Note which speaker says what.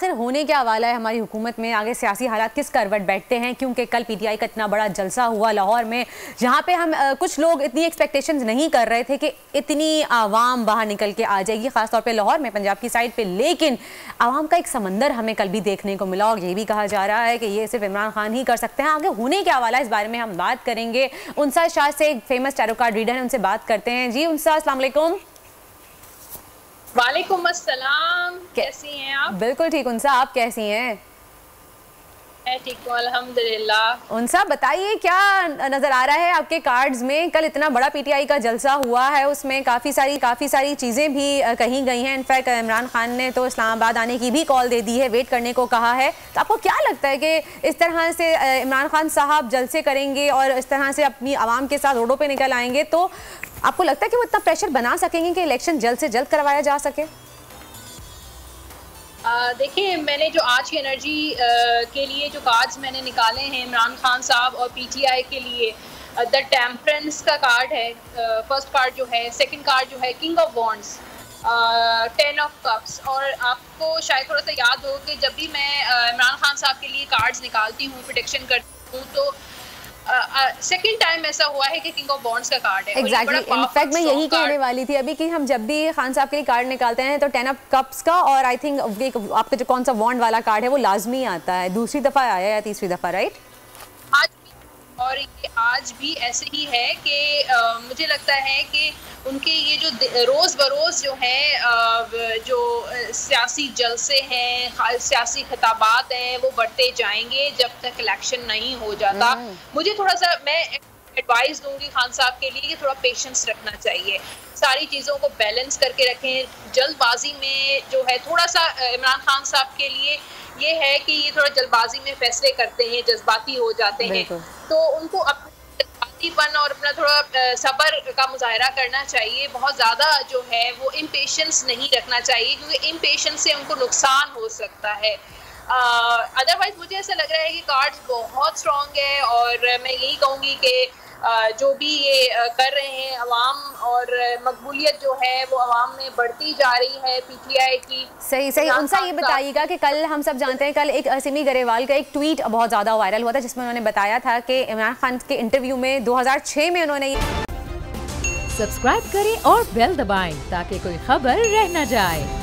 Speaker 1: आखिर होने क्या वाला है हमारी हुकूमत में, आगे सियासी हालात किस करवट बैठते हैं, क्योंकि कल पीटीआई का इतना बड़ा जलसा हुआ लाहौर में, जहाँ पे हम कुछ लोग इतनी एक्सपेक्टेशंस नहीं कर रहे थे कि इतनी आवाम बाहर निकल के आ जाएगी, खासतौर पे लाहौर में, पंजाब की साइड पे। लेकिन आवाम का एक समंदर हमें कल भी देखने को मिला और ये भी कहा जा रहा है कि ये सिर्फ इमरान खान ही कर सकते हैं। आगे होने क्या वाला है इस बारे में हम बात करेंगे। उनसा शाह से एक फेमस टैरो कार्ड रीडर है, उनसे बात करते हैं। जी उनसा, अस्सलाम वालेकुम।
Speaker 2: वालेकुम अस्सलाम, कैसी हैं आप?
Speaker 1: बिल्कुल ठीक उनसा, आप कैसी हैं?
Speaker 2: मैं ठीक हूँ अल्हम्दुलिल्लाह।
Speaker 1: उनसा बताइए क्या नजर आ रहा है आपके कार्ड्स में? कल इतना बड़ा पीटीआई का जलसा हुआ है, उसमें काफ़ी सारी चीज़ें भी कही गई हैं। इनफैक्ट इमरान खान ने तो इस्लामाबाद आने की भी कॉल दे दी है, वेट करने को कहा है। तो आपको क्या लगता है कि इस तरह से इमरान खान साहब जलसे करेंगे और इस तरह से अपनी आवाम के साथ रोडों पर निकल आएंगे, तो आपको लगता है कि वो इतना प्रेशर बना सकेंगे कि इलेक्शन जल्द से जल्द करवाया जा सके?
Speaker 2: देखिए, मैंने जो आज की एनर्जी के लिए जो कार्ड्स मैंने निकाले हैं इमरान खान साहब और पीटीआई के लिए, द टेम्परेंस का कार्ड है फर्स्ट कार्ड जो है, सेकंड कार्ड जो है king of wands, 10 of cups. और आपको शायद थोड़ा सा याद हो कि जब भी मैं इमरान खान साहब के लिए कार्ड्स निकालती हूँ, प्रेडिक्शन करती हूँ, तो सेकंड टाइम ऐसा हुआ है कि किंग ऑफ वॉन्ड्स का कार्ड है।
Speaker 1: एग्जैक्टली, इनफैक्ट मैं यही कहने वाली थी अभी कि हम जब भी खान साहब के लिए कार्ड निकालते हैं तो 10 ऑफ कप्स का और आई थिंक आपका जो कौन सा वॉन्ड वाला कार्ड है वो लाजमी आता है। दूसरी दफा आया या तीसरी दफा, राइट?
Speaker 2: आज और ये आज भी ऐसे ही है कि मुझे लगता है कि उनके ये जो रोज़ बरोज़ जो है जो सियासी जलसे हैं, सियासी खिताबात हैं, वो बढ़ते जाएंगे जब तक इलेक्शन नहीं हो जाता। मुझे थोड़ा सा, मैं एडवाइस दूंगी खान साहब के लिए कि थोड़ा पेशेंस रखना चाहिए, सारी चीज़ों को बैलेंस करके रखें। जल्दबाजी में जो है थोड़ा सा इमरान खान साहब के लिए ये है कि ये थोड़ा जल्दबाजी में फैसले करते हैं, जज्बाती हो जाते हैं, तो उनको अपना जज्बातीपन और अपना थोड़ा सब्र का मुजाहरा करना चाहिए। बहुत ज़्यादा जो है वो इम्पेशेंस नहीं रखना चाहिए, क्योंकि इम्पेशेंस से उनको नुकसान हो सकता है। अदरवाइज मुझे ऐसा लग रहा है कि कार्ड्स बहुत स्ट्रॉन्ग है और मैं यही कहूँगी कि जो भी ये कर रहे हैं अवाम, और मकबूलियत जो है वो अवाम में बढ़ती जा रही है पीटीआई की।
Speaker 1: सही उनसा ये बताइएगा कि कल हम सब जानते हैं, कल एक सिमी गरेवाल का एक ट्वीट बहुत ज़्यादा वायरल हुआ था जिसमें उन्होंने बताया था कि इमरान खान के इंटरव्यू में 2006 में उन्होंने
Speaker 3: सब्सक्राइब करें और बेल दबाएं ताकि कोई खबर रह न जाए।